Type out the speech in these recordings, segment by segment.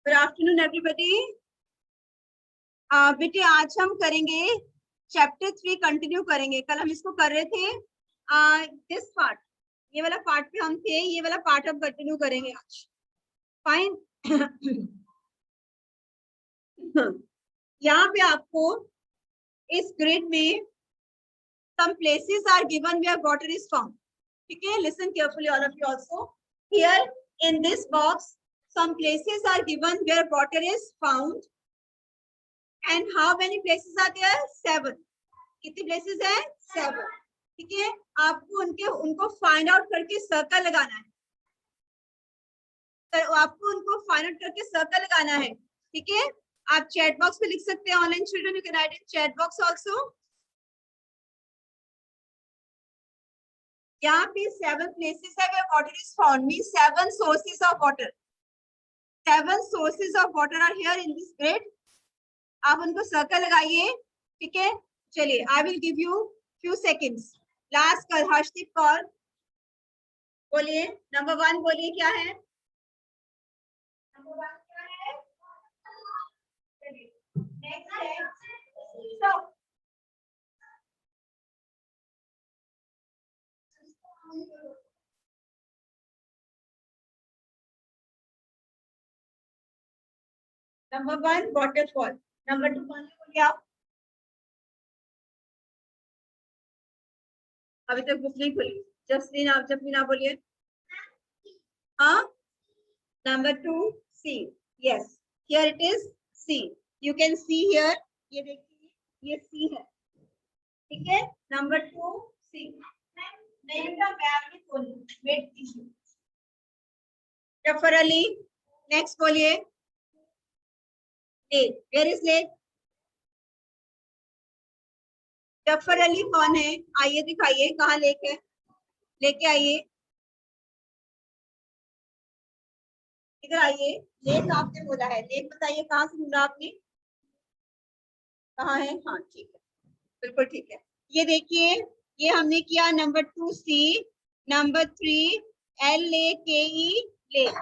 Good afternoon everybody. बेटे आज हम करेंगे चैप्टर 3 कंटिन्यू करेंगे। कल हम इसको कर रहे थे दिस पार्ट, ये वाला पार्ट पे हम थे, ये वाला पार्ट हम कंटिन्यू करेंगे आज। फाइन। यहाँ पे आपको इस ग्रिड में some places are given where water is found. ठीक है, listen carefully all of you also. Here in this box some places are given where water is found. And how many places are there? 7. कितने places है? 7. ठीक है, आपको उनको find out करके circle लगाना है। तो आपको उनको फाइंड आउट करके सर्कल लगाना है। ठीक है, आप चैट बॉक्स में लिख सकते हैं। Online children, you can write in chat box also. यहाँ पे 7 places है where water is found, means 7 sources of water. 7 sources of water are here in this grid. आप उनको सर्कल लगाइए। ठीक है, चलिए I will give you few seconds. Last कल हर्षदीप कौर बोलिए, नंबर 1 बोलिए क्या है? नंबर 1 क्या है? चलिए नेक्स्ट है नंबर 1 वाटरफॉल। नंबर 2 बोलिए आप। अभी तक बुक नहीं खुली। जसमीन, आप जसमीन आप बोलिए। हाँ, number 2 C. Yes, here it is C. You can see here, ये देखिए ये सी है। ठीक है, number 2 C. Name the ma'am wait कीजिए। जफर अली, नेक्स्ट बोलिए। Lake, where is lake? Zafar Ali कौन है? आइए दिखाइए कहाँ लेक है, लेके आइए, इधर आइए। लेक आपने बोला है, लेक बताइए कहाँ से ढूंढा आपने, कहाँ है? हाँ ठीक है, बिल्कुल ठीक है। ये देखिए, ये हमने किया number 2 C, number 3 L A K E lake,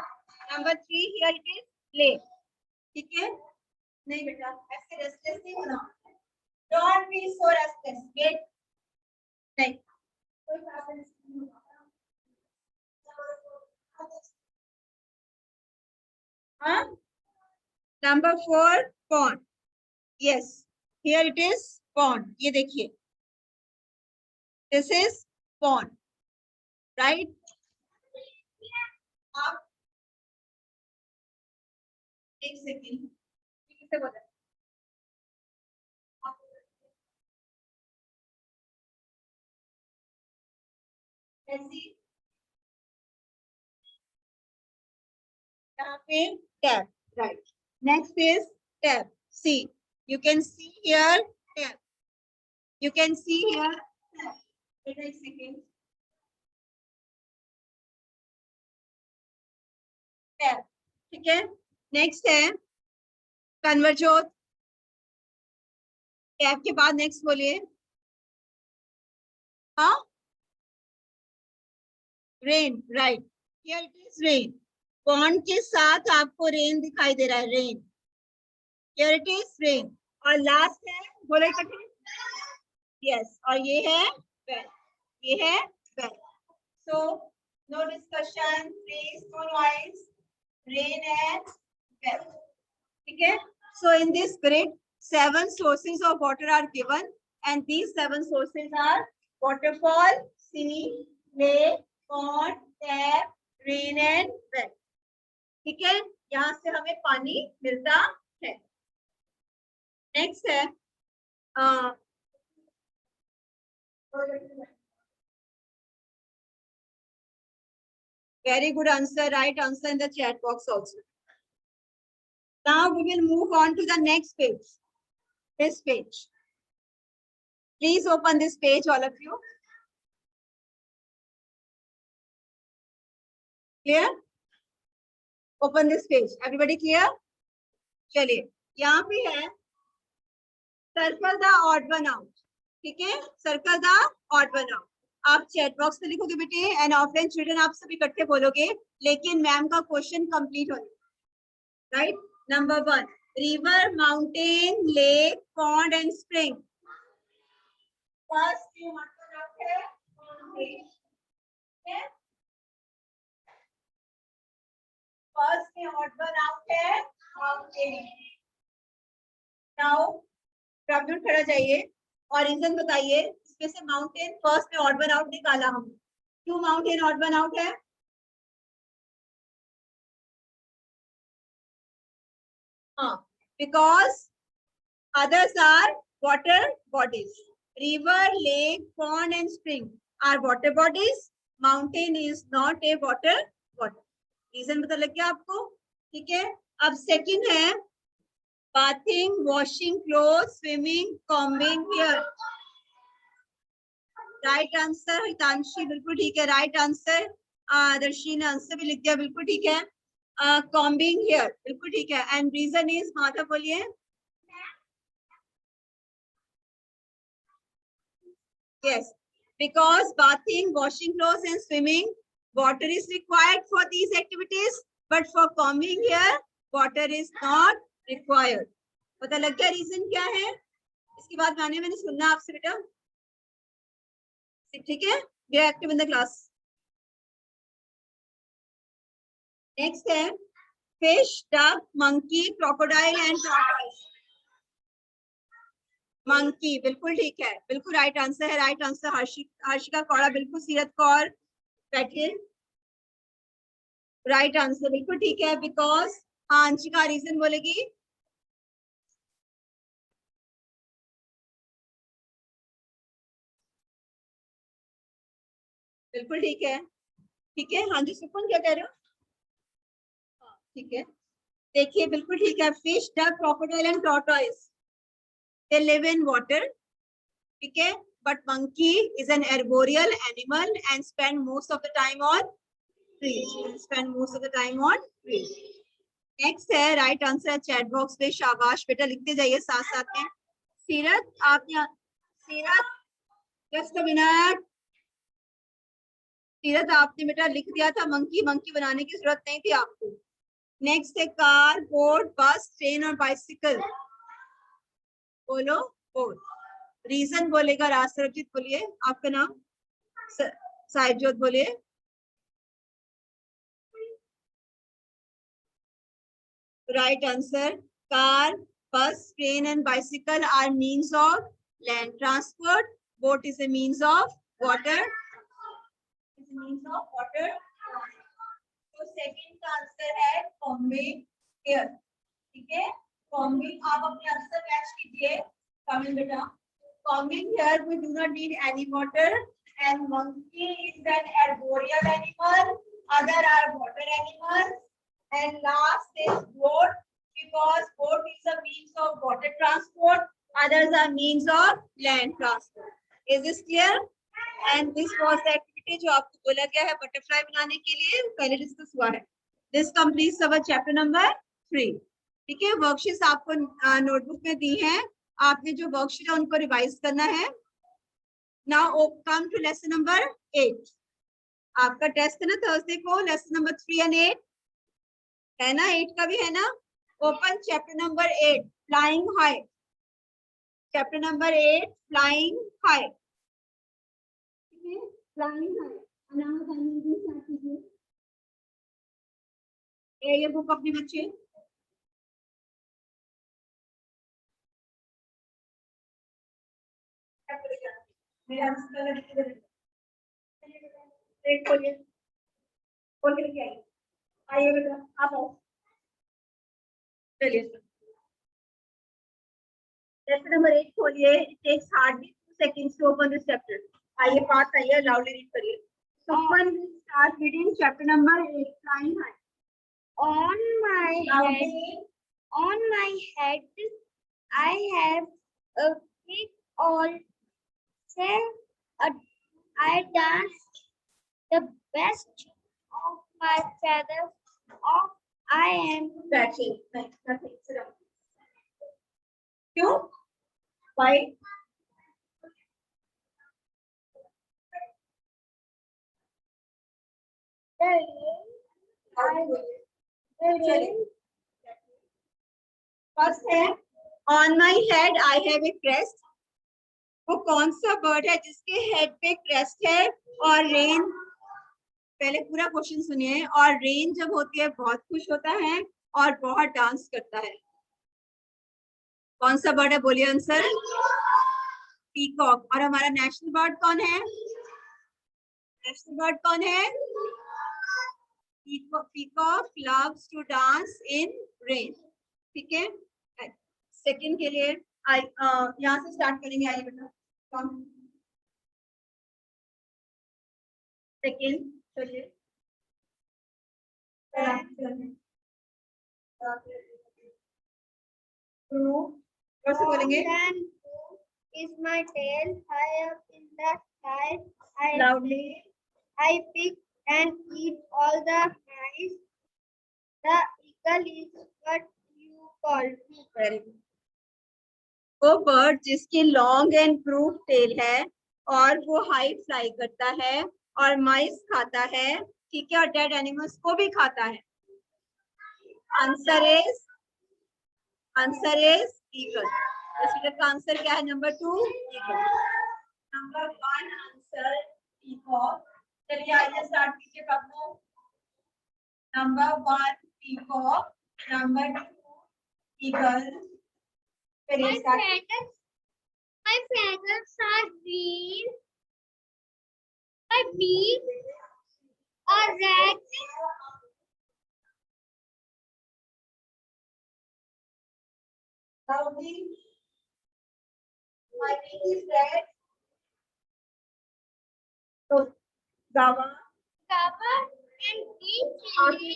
number 3 here it is lake. ठीक है, नहीं बेटा ऐसे रेस्टलेस नहीं होना, don't be so restless, wait नहीं कोई प्रॉब्लम नहीं होगा। हाँ, number 4 pond. Yes, here it is pond. ये देखिए दिस इज पॉन्ड, राइट? आप एक सेकेंड से बोला यहाँ पे tap, right? Next is tap see. You can see here tap, you can see here tap. एक सेकेंड, टैप। ठीक है, नेक्स्ट है कन्वर्जोत। टैप के बाद नेक्स्ट बोलिए। हाँ, rain, right, here it is rain. Pond के साथ आपको रेन दिखाई दे रहा है, rain, here it is rain. और लास्ट है, बोले कठिन, यस, और ये है वेल, ये है well. So no discussion please, no noise, rain and well. ठीक है, so in this grid 7 sources of water are given and these 7 sources are waterfall, sea, lake, pond, tap, rain and well. ठीक है, यहाँ से हमें पानी मिलता है। नेक्स्ट है very good answer, right answer in the chat box also. Now we will move on to the next page, this page. Please open this page, all of you. Clear? Open this page, everybody clear? चलिए, यहाँ पे है circle the odd one out. ठीक है, circle the odd one out. आप chat box में लिखोगे बेटे, एंड ऑफलाइन चिल्ड्रन आप सब इकट्ठे बोलोगे, लेकिन मैम का क्वेश्चन कंप्लीट होने, right? Number 1, river, mountain, lake, pond and spring. First you want to know mountain. Okay? First में odd one out है mountain. Now प्रॉब्लम खड़ा जाइए और रीजन बताइए, इसमें से माउंटेन फर्स्ट में ऑड वन आउट निकाला हम, क्यों माउंटेन ऑड वन आउट है? हाँ, because others are water bodies. River, lake, pond and spring are water bodies. Mountain is not a water body. Reason पता लग गया आपको? ठीक है, अब सेकंड है bathing, washing clothes, swimming, combing hair. Right answer Hitanshi, बिल्कुल ठीक है, राइट आंसर। दर्शी ने आंसर भी लिख दिया, बिल्कुल ठीक है। कॉम्बिंग हेयर, बिल्कुल ठीक है। एंड रीजन इज, माधव बोलिए। Yes, because bathing, washing clothes and swimming water is required for these activities, but for combing hair water is not required. पता लग गया रीजन क्या है? इसके बाद मैंने सुनना आपसे बेटा, ठीक है? We are active in the class. Next है fish, duck, monkey, crocodile and tortoise. Monkey, बिल्कुल ठीक है, बिल्कुल राइट आंसर है। राइट आंसर हर्षिका कौड़ा, बिल्कुल सीरत कौर बैठिए, राइट आंसर बिल्कुल ठीक है। बिकॉज अंशिका रीजन बोलेगी। बिल्कुल ठीक है, ठीक है। हाँ जी सुपन, क्या कह रहे हो? हाँ ठीक है, देखिए बिल्कुल ठीक है। Fish, duck, crocodile and tortoise, they live in water, ठीक है। But monkey is an arboreal animal and spend most of the time on trees. Spend most of the time on trees. Next है right answer chat box पे, शाबाश बेटा, लिखते जाइए साथ साथ में। सीरत आप यहाँ, सीरत जस्ट अ मिनट, सीरत आपने बेटा लिख दिया था मंकी, मंकी बनाने की जरूरत नहीं थी आपको। नेक्स्ट है कार, बोट, बस, ट्रेन और बाइसिकल। बोलो बोल, रीजन बोलेगा राज सरजीत, बोलिए आपका नाम। साहिबजोत बोलिए। Right answer, car, bus, train and bicycle are means of land transport, boat is a means of water, means of water. तो सेकंड का आंसर है कॉम्बिंग हेयर, ठीक है। कॉम्बिंग, आप अपने आंसर मैच कीजिए कमेंट बेटा। Combing here we do not need any water, and monkey is an arboreal animal, other are water animals, and last is boat, because boat is a means of water transport, others are means of land transport. Is this clear? And this was the activity जो आपको बोला गया है butterfly बनाने के लिए, पहले discuss हुआ है। This completes our chapter number 3, ठीक है। वर्कशीट्स आपको नोटबुक में दी हैं, आपने जो वर्कशीट है उनको रिवाइज करना है। Now come to lesson number 8। आपका टेस्ट है ना थर्सडे को, लेसन नंबर 3 एंड 8 है ना, 8 का भी है ना। Open chapter number 8 flying high, chapter number 8 flying high, flying high. Start कीजिए ये बुक अपने बच्चे। मेरा आंसर खोलिए, खोल के लेके आइए, आइए बेटा आप आओ, चलिए लेसन नंबर 8 खोलिए। It takes hardly 2 seconds to open this chapter. आइए पाठ आइए, लाउडली रीड करिए। Someone will start reading chapter number 8 flying high. On my head, I have a big all say I danced the best of my feathers off. I am That's it. That's it. Sit down. क्यों? Why? the rain. Out I, बोलिए। the rain. First है on my head I have a crest. वो कौन सा bird है जिसके head पे crest है और रेन, पहले पूरा क्वेश्चन सुनिए, और रेन जब होती है बहुत खुश होता है और बहुत डांस करता है। कौन सा बर्ड है, बोलिए आंसर। पीकॉक। और हमारा नेशनल बर्ड कौन है? नेशनल बर्ड कौन है? Peacock loves to dance in rain. ठीक है, सेकंड के लिए यहाँ से स्टार्ट करेंगे। आइए बेटा, कौन सेकंड? चलिए कैसे बोलेंगे? Is my tail high up in the sky? Loudly. I pick and eat all the mice. The eagle is what you call me. Very good. वो बर्ड जिसकी लॉन्ग एंड प्रूफ टेल है और वो high fly करता है और माइस खाता है, ठीक है, और डेड एनिमल्स को भी खाता है। Answer is eagle. का आंसर क्या है? Number 2 eagle. Number 1 answer peacock. चलिए आइए स्टार्ट कीजिए पापा। Number 1 peacock, number 2 eagle. चलिए start. My feathers are green. My beak are red. Loudly. My beak is red. So, Gava. Cover and green chili.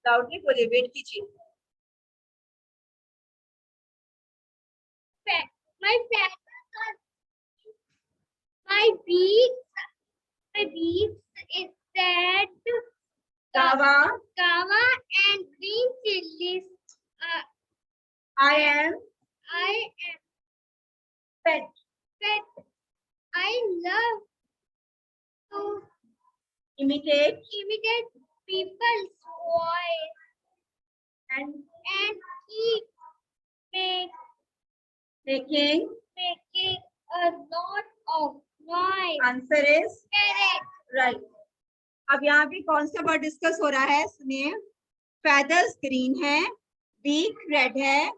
Loudly बोलिए, wait कीजिए। My feathers are my beak is red. Gava. Kava and green chilies. I am I am pet. I love to Imitate imitate people's voice and keep making. making a lot of noise. Answer is Correct. right. अब यहाँ पे कौन सा word discuss हो रहा है? सुनिए। Feathers green है, बीक रेड है।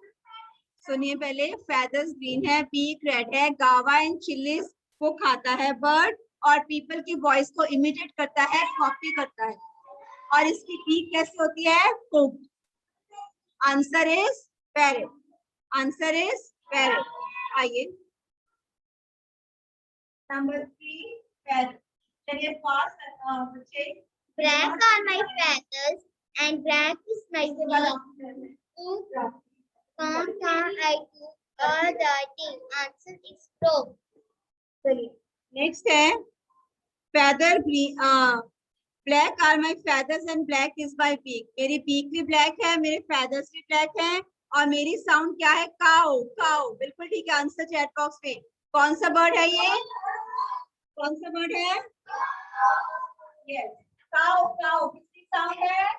सुनिए पहले, फेदर्स ग्रीन है, बीक रेड है, गावा एंड चिल्लीज वो खाता है बर्ड, और पीपल की वॉइस को इमिटेट करता है, कॉपी करता है, और इसकी बीक कैसी होती है? Hooked. Answer is parrot. Answer is parrot. आइए नंबर 3 पैरेट। चलिए फास्ट बच्चे। Black are my feathers and black is my beak. Count I do all the thing. Answer is frog. चलिए नेक्स्ट है feather green. Black are my feathers and black is my beak. मेरी beak भी ब्लैक है, मेरे feathers भी black हैं, और मेरी साउंड क्या है? काओ। काओ बिल्कुल ठीक है। आंसर चैट बॉक्स में। कौन सा बर्ड है ये? कौन सा बर्ड है? यस, काओ। काओ किसकी साउंड है?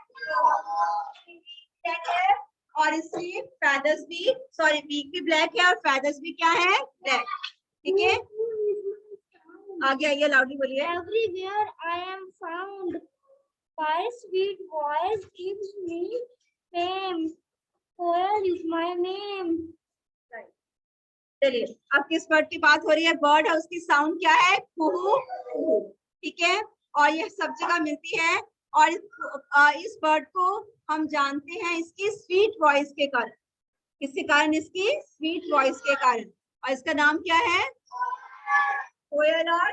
ब्लैक है, और इसकी फेदर्स भी, सॉरी बीक भी ब्लैक है और फेदर्स भी क्या है? ब्लैक। ठीक है, आगे आइए, लाउडली बोलिए। Everywhere I am found, my sweet voice gives me fame. Where is my name? चलिए अब किस बर्ड की बात हो रही है? बर्ड है, उसकी साउंड क्या है? कुहू कुहू। ठीक है, और ये सब जगह मिलती है, और इस बर्ड को हम जानते हैं इसकी स्वीट वॉइस के कारण। किसके कारण? इसकी स्वीट वॉइस के कारण। और इसका नाम क्या है? कोयल और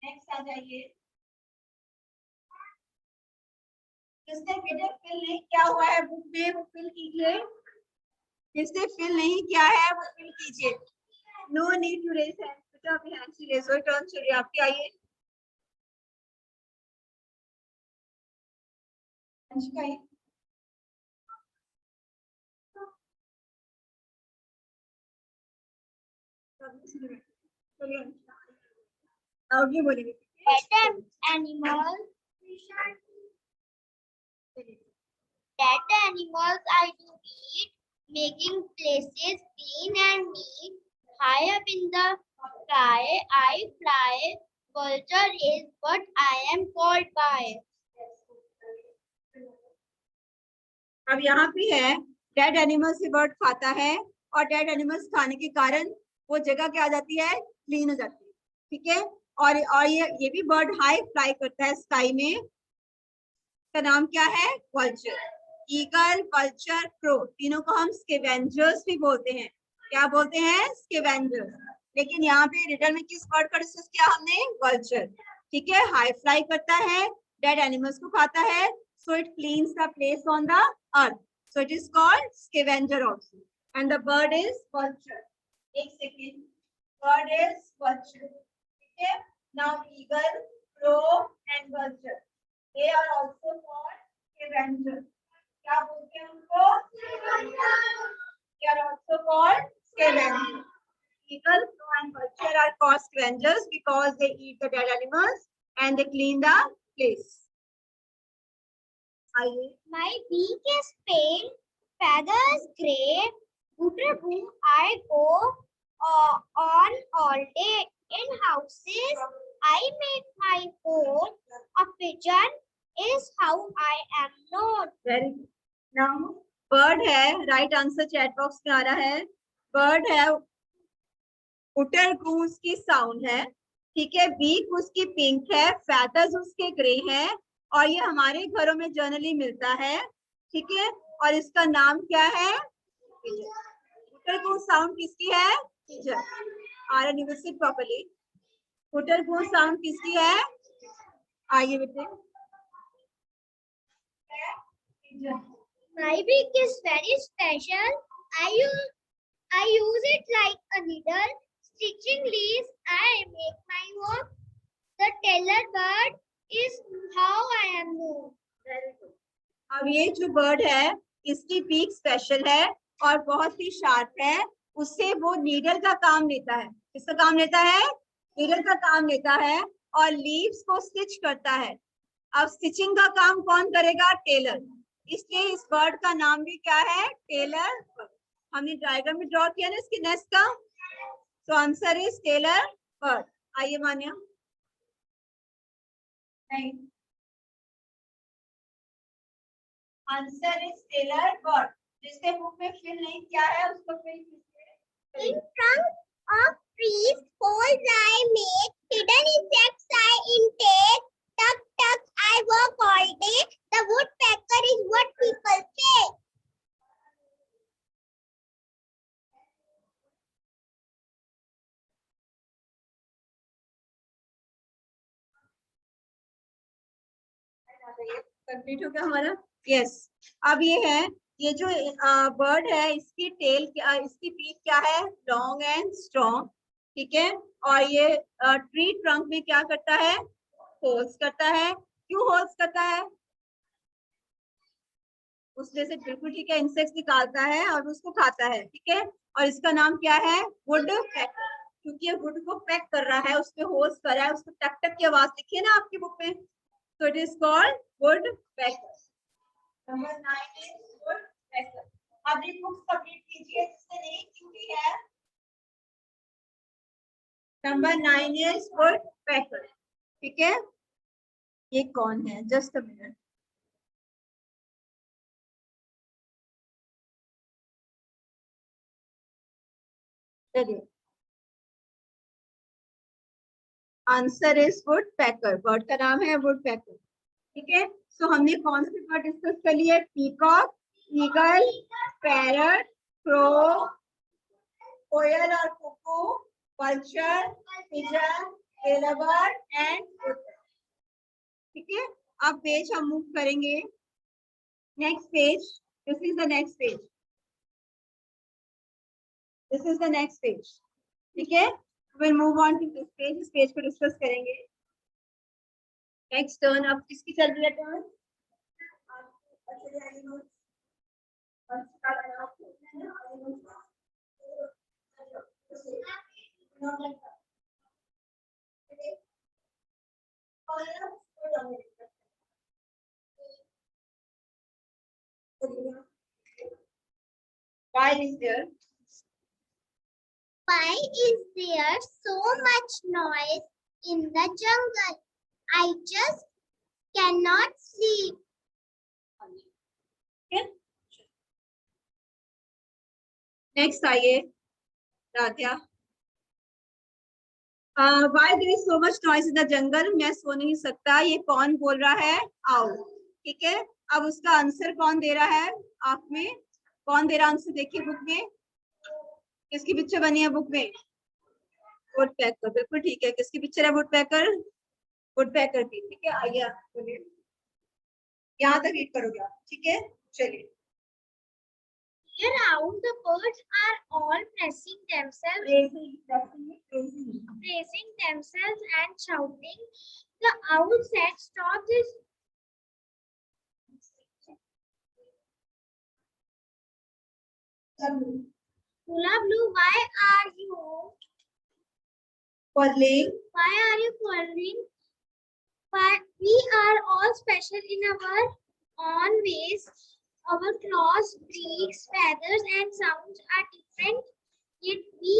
नेक्स्ट आ जाइए। जिसने बेटे फिल नहीं किया हुआ है बुक में, वो फिल कीजिए। जिसने फिल नहीं किया है वो फिल कीजिए। No need to raise hand. बेटा अभी हैंड से रेज हो। टर्न चलिए आपकी। आइए आगे बोलिए। Pet animal. Dead animals I do eat, making places clean and neat. High up in the sky I fly. Vulture is what I am called by. अब यहाँ पे है डेड एनिमल्स से बर्ड खाता है और डेड एनिमल्स खाने के कारण वो जगह क्या आ जाती है, क्लीन हो जाती है, ठीक है। और ये भी बर्ड हाई फ्लाई करता है स्काई में, का नाम क्या है, वल्चर। ईगल, वल्चर, क्रो, तीनों को हम स्कैवेंजर्स भी बोलते हैं। क्या बोलते हैं, स्कैवेंजर्स। लेकिन यहाँ पे रिटर्न में किस बर्ड का डिस्कस किया हमने, वल्चर, ठीक है। हाई फ्लाई करता है, डेड एनिमल्स को खाता है, so it cleans the place on the earth, so it is called scavenger also, and the bird is vulture. एक second, bird is vulture, ठीक है। Now eagle, crow and vulture, they are also called scavenger. क्या बोलते हैं उनको, they are also called scavenger. Eagle, crow and vulture are called scavengers because they eat the dead animals and they clean the place. My beak is pale, feathers grey. Butterfly I go on all day. In houses I make my home. A pigeon is how I am known. Very good. Now bird है, right answer chat box में आ रहा है। Bird है, उटर goose की sound है, ठीक है। Beak उसकी पिंक है, फैदर्स उसके ग्रे है और ये हमारे घरों में जनरली मिलता है, ठीक है। और इसका नाम क्या है, उटर गूस साउंड किसकी है, Aryan you sit properly. उटर गूस साउंड किसकी है, आइए बेटे। My beak is very special. I use it like a needle. Stitching leaves, I make my home. The tailor bird is how I am known. अब ये जो bird है इसकी बीक स्पेशल है और बहुत ही शार्प है, उससे वो नीडल का काम लेता है। किसका काम लेता है, नीडल का काम लेता है और लीव्स को स्टिच करता है। अब स्टिचिंग का काम कौन करेगा, टेलर, इसलिए इस बर्ड का नाम भी क्या है, टेलर बर्ड। हमने डायग्राम में ड्रॉ किया ना इसके नेस्ट का, तो आंसर इज टेलर बर्ड। आइए मान्या, नहीं, आंसर इज टेलर बर्ड। जिसने बुक में फिल नहीं किया है उसको फिल कीजिए। In trunk of trees, holes I make, hidden insects I intake. Tuck, tuck, I work all day. The woodpecker is what people say. Complete हो गया हमारा, यस। अब ये है, ये जो बर्ड है इसकी टेल, इसकी बीक क्या है, लॉन्ग एंड स्ट्रॉन्ग, ठीक है। और ये ट्री ट्रंक में क्या करता है, होल्स करता है। क्यों होल्स करता है, उसमें से बिल्कुल ठीक है इंसेक्ट्स निकालता है और उसको खाता है, ठीक है। और इसका नाम क्या है, वुड पैकर, क्योंकि ये वुड को पैक कर रहा है, उसपे होल्स कर रहा है, उसको टक टक की आवाज लिखी है ना आपकी बुक में, so it is called woodpecker. Number 9 is woodpecker. अब ये बुक्स कंप्लीट कीजिए जिसने नहीं की हुई है। नंबर 9 is woodpecker, ठीक है। ये कौन है, जस्ट अ मिनट। चलिए, आंसर इज वुडपेकर, बर्ड का नाम है वुडपेकर, ठीक है। सो हमने कौन सी बर्ड डिस्कस कर ली है, पीकॉक, ईगल, पैरट, क्रो, कोयल और cuckoo, vulture, pigeon, tailor bird and woodpecker, ठीक है। अब पेज हम मूव करेंगे, next page, this is the next page, this is the next page, ठीक है। Will move on to this page, इस पेज को डिस्कस करेंगे। नेक्स्ट टर्न, अब किसकी चल रही है turn, Why is there? Why is there so much noise in the jungle? I just cannot sleep. Okay. Next आइए Radhya. Why there is so much noise in the jungle? मैं सो नहीं सकता. ये कौन बोल रहा है? Owl. ठीक है. अब उसका आंसर कौन दे रहा है? आप में कौन दे रहा आंसर? देखिए बुक में किसकी पिक्चर बनी है बुक में? वुडपेकर. बिल्कुल ठीक है. किसकी पिक्चर है वुडपेकर? वुडपेकर की. ठीक है. आइए आप बोलिए. यहाँ तक रीड करोगे आप. ठीक है. चलिए. Around the birds are all praising themselves and shouting. The owl said, "Stop this." Hula Blue, why are you Calling. quarreling? But we are all special in our own ways. Our claws, beaks, feathers, and sounds are different. Yet we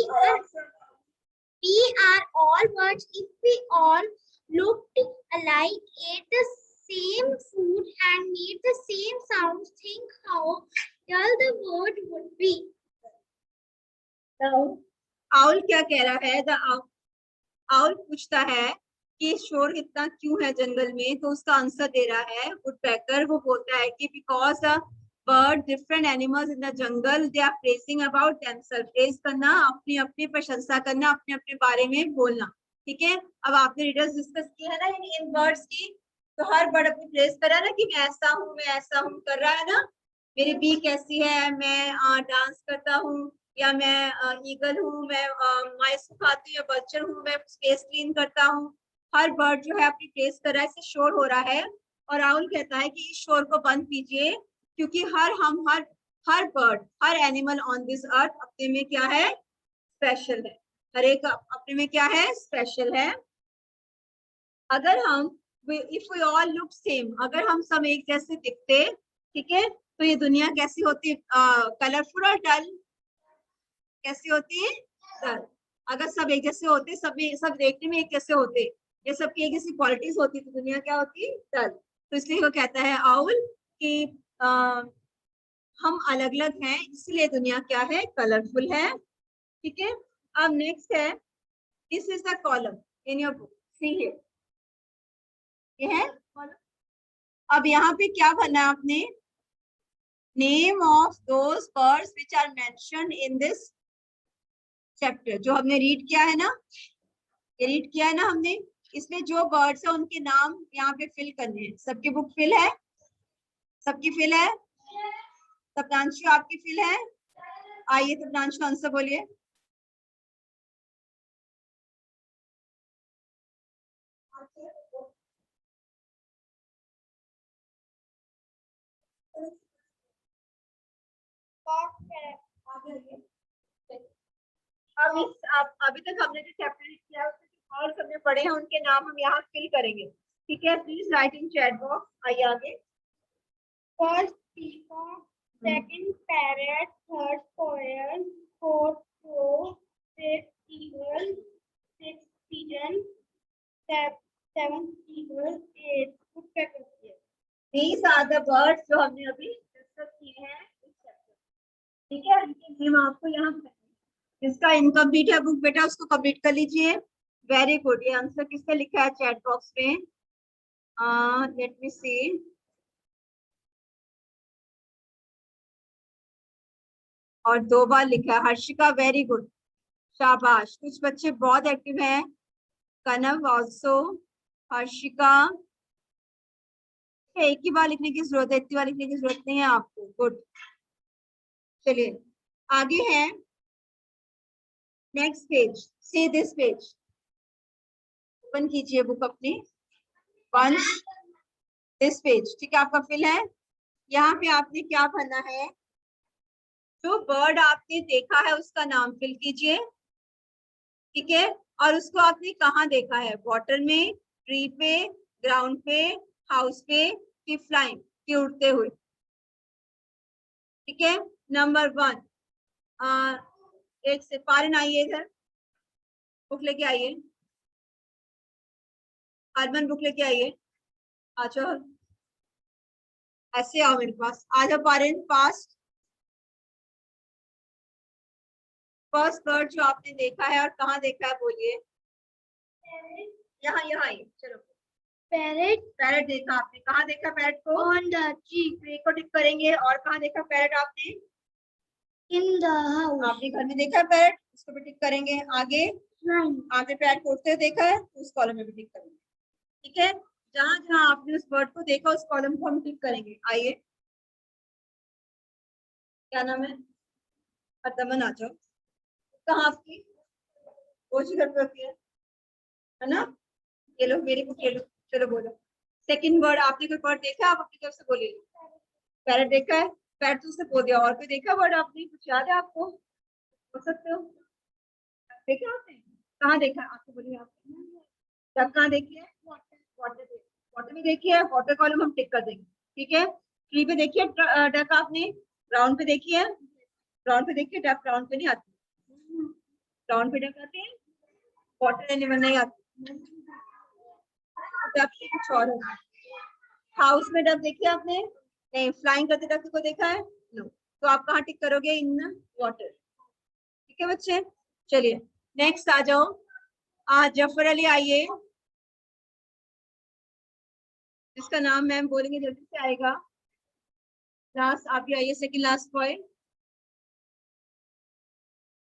are all birds. If we all looked alike, ate the same food, and made the same sounds, think how dull the world would be. Owl क्या कह रहा है? Owl पूछता है कि शोर इतना क्यों है जंगल में, तो उसका आंसर दे रहा है वुडपेकर. वो बोलता है कि because bird different animals in the jungle they are praising about themselves. Praise करना, अपनी अपनी प्रशंसा करना, अपने अपने बारे में बोलना. ठीक है. अब आपने रीडर्स डिस्कस किया है ना इन वर्ड्स की, तो हर बर्ड अपनी प्रेज कर रहा है ना कि मैं ऐसा हूँ, मैं ऐसा हूँ, कर रहा है ना. मेरी बी कैसी है, मैं डांस करता हूँ, या मैं ईगल हूँ, मैं माइस को खाती हूँ, या बर्चर हूँ, मैं स्पेस क्लीन करता हूँ. हर बर्ड जो है अपनी प्रेस कर रहा है. इससे शोर हो रहा है. और राहुल कहता है कि इस शोर को बंद कीजिए, क्योंकि हर बर्ड, हर एनिमल ऑन दिस अर्थ अपने में क्या है? स्पेशल है. हर एक अपने में क्या है? स्पेशल है. अगर हम if we all look same, अगर हम सब एक जैसे दिखते, ठीक है, तो ये दुनिया कैसी होती? कलरफुल और डल. कैसी होती है? डल. अगर सब एक जैसे होते, सब देखने में एक जैसे होते, ये सबकी एक जैसी क्वालिटीज होती, तो दुनिया क्या होती? डल. तो इसलिए वो कहता है आउल कि हम अलग अलग हैं, इसलिए दुनिया क्या है? कलरफुल है. ठीक है. अब नेक्स्ट है, this is the column in your book. C here, ये है कॉलम. अब यहाँ पे क्या करना है आपने? Name of those birds which are mentioned in this chapter. जो हमने रीड किया है ना, ये रीड किया है ना हमने, इसमें जो बर्ड्स है उनके नाम यहाँ पे फिल करने हैं. सबकी बुक फिल है? सबकी फिल है? तपनांशु आपकी फिल है? आइए तपनांशु आंसर बोलिए. अब अभी तक हमने जो चैप्टर किया है उसमें और सबने पढ़े हैं, उनके नाम हम यहाँ फिल करेंगे. ठीक है. Please right in chat box. आइए आगे. First peacock, second parrot, third quail, fourth crow, fifth eagle, sixth pigeon, seventh eagle, eighth woodpecker. These are the birds जो हमने अभी डिस्कस किए हैं इस चैप्टर. ठीक है. इनके नेम आपको यहाँ, जिसका इनकम्प्लीट है बुक बेटा उसको कंप्लीट कर लीजिए. Very good. ये आंसर किसने लिखा है चैट बॉक्स में? लेट मी सी. और 2 बार लिखा है हर्षिका. वेरी गुड, शाबाश. कुछ बच्चे बहुत एक्टिव हैं. कनव ऑल्सो, हर्षिका. एक ही बार लिखने की जरूरत है, इतनी बार लिखने की जरूरत नहीं है आपको. गुड. चलिए आगे है. Next page. See this page. Open कीजिए बुक अपनी. वंश दिस पेज. ठीक है. आपका फिल है. यहाँ पे आपने क्या भरना है? जो बर्ड आपने देखा है उसका नाम फिल कीजिए. ठीक है. और उसको आपने कहाँ देखा है? वाटर में, ट्री पे, ग्राउंड पे, हाउस पे, कि फ्लाइंग, कि उड़ते हुए. ठीक है. नंबर 1, एक से पारिन आइए इधर, बुक लेके आइए। हरमन बुक लेके आइए। आ जाओ, ऐसे आओ मेरे पास, आ जाओ पारिन पास। फर्स्ट बर्ड जो आपने देखा है और कहाँ देखा है बोलिए। यहाँ यहाँ आइए, चलो। पैरेट पैरट देखा आपने, कहाँ देखा पैरट को? ऑन द ट्री ट्री को टिक करेंगे। और कहाँ देखा पैरट आपने? इन द हाउस आपने घर में देखा है पैरट, उसको भी टिक करेंगे। आगे आपने पैरट को उड़ते हुए देखा है, उस कॉलम में भी टिक करेंगे। ठीक है, जहां जहां आपने उस बर्ड को देखा उस कॉलम को हम टिक करेंगे। आइए, क्या नाम है? अर्दमन, आ जाओ। कहाँ आपकी? कोची घर पे होती है ना? ये लो मेरी बुक, ये लो, चलो बोलो। सेकंड वर्ड आपने कोई वर्ड देखा? आप अपनी तरफ से बोलिए। पैरट देखा है, पैरट तो उसने बोल दिया। और कोई देखा वर्ड आपने, कुछ याद है आपको? बोल सकते हो? देखा आपने? कहाँ देखा आपको, बोलिए आप। डक कहाँ देखी है? वाटर, वाटर में देखी है। वाटर कॉलम हम टिक कर देंगे। ठीक है, ट्री पे देखिए डक आपने। ग्राउंड पे देखी है? ग्राउंड पे देखिए डक, ग्राउंड पे नहीं आती। ग्राउंड पे डक आते हैं, वाटर एनिमल नहीं आती। डक से कुछ और है। हाउस में डक देखी है आपने? नहीं। फ्लाइंग करते डक को देखा है? नो। तो आप कहाँ टिक करोगे? In water. ठीक है बच्चे, चलिए नेक्स्ट आ जाओ। जफर अली आइए, जिसका नाम मैम बोलेंगे जल्दी से आएगा। लास्ट आप ही आइए, सेकंड लास्ट बॉय।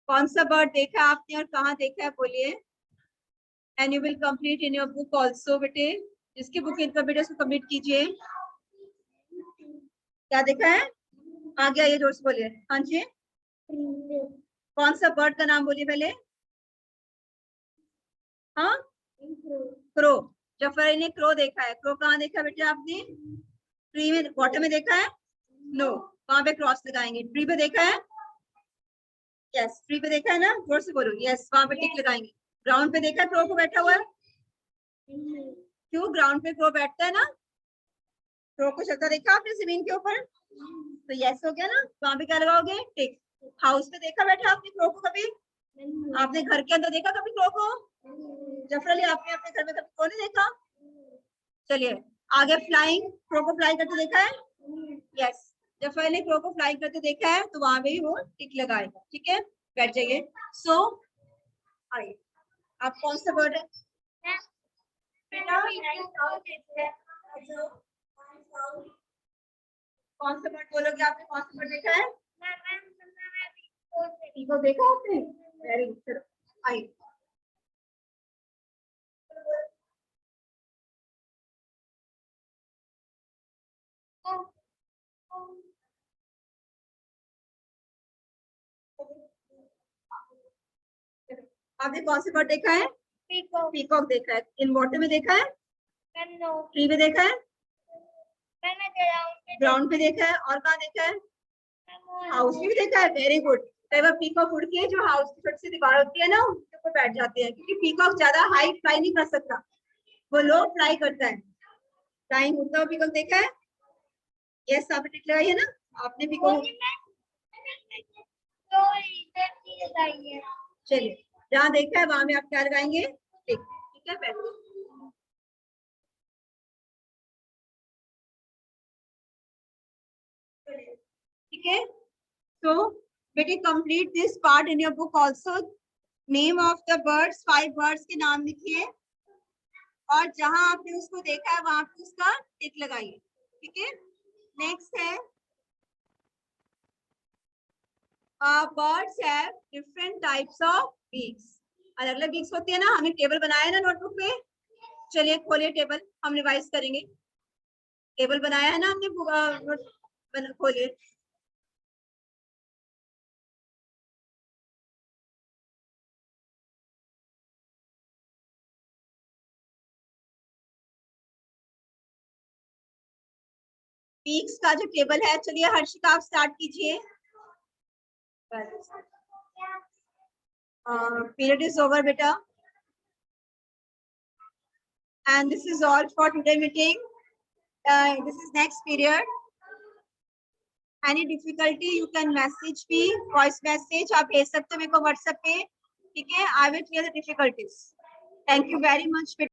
कौन सा बर्ड देखा आपने और कहाँ देखा है बोलिए। And you will complete in your book also बेटे। जिसकी बुक इनकम्प्लीट है उसको कंप्लीट कीजिए। क्या देखा है? आगे आइए, जोर से बोलिए। हाँ जी, कौन सा बर्ड का नाम बोलिए पहले। हाँ, क्रो। जफर अली ने क्रो देखा है। क्रो कहाँ देखा बेटे आपने? ट्री में, वाटर में देखा है? नो। वहां पे क्रॉस लगाएंगे। ट्री पे देखा है? यस, ट्री पे देखा है ना, जोर से बोलो। यस, वहां पे टिक लगाएंगे। ग्राउंड पे देखा है क्रो को बैठा हुआ है? क्यों? ग्राउंड पे क्रो बैठता है ना। क्रो को चलता देखा आपने जमीन के ऊपर? तो यस हो गया ना, वहां पे क्या लगाओगे? टिक। हाउस पे देखा बैठा आपने क्रो को कभी? आपने घर के अंदर देखा कभी क्रो को? जफर अली आपने अपने घर में कभी क्रो नहीं देखा? चलिए आगे, फ्लाइंग, क्रो को फ्लाई करते देखा है? यस, जफर अली क्रो को फ्लाई करते देखा है, तो वहां पे ही वो टिक लगाएगा। ठीक है, बैठ जाइए। सो आइए, आप कौन सा वर्ड है बेटा? कौन सा वर्ड बोलोगे आपने? कौन सा वर्ड देखा है? को देखा आपने? वेरी गुड, चलो आइए। आपने कौन सा वर्ड देखा है? पीकॉक देखा है। इन वाटर में देखा है? ट्री में देखा है? ग्राउंड पे देखा है? और कहाँ देखा है? हाउस में भी देखा है। Very good. कई बार पीकॉक उड़ के जो हाउस की छोटी सी दीवार होती है ना, उसके ऊपर बैठ जाते हैं, क्योंकि पीकॉक ज्यादा हाई फ्लाई नहीं कर सकता, वो लो फ्लाई करता है। फ्लाइंग उड़ता हुआ पीकॉक देखा है? यस, आप टिक लगाइए ना। आपने पीकॉक, चलिए जहाँ देखा है वहां में आप क्या लगाएंगे? टिक। ठीक है, बैठो। ठीक है, so बेटे complete this part in your book also. Name of the birds, 5 birds के नाम लिखिए, और जहां आपने उसको देखा है वहां पे उसका टिक लगाइए। ठीक है, नेक्स्ट है birds have different types of beaks. अलग अलग बीक्स होती है ना, हमें टेबल बनाया है ना नोटबुक पे। चलिए खोलिए टेबल, हम रिवाइज करेंगे। टेबल बनाया है ना हमने, खोलिए। बीक्स का जो टेबल है, चलिए हर्षिका आप स्टार्ट कीजिए। पीरियड इज ओवर बेटा, and this is all for today meeting. This is next period, any difficulty you can message me, voice message आप भेज सकते हो मेरे को व्हाट्सएप पे, ठीक है। I will clear the difficulties. Thank you very much.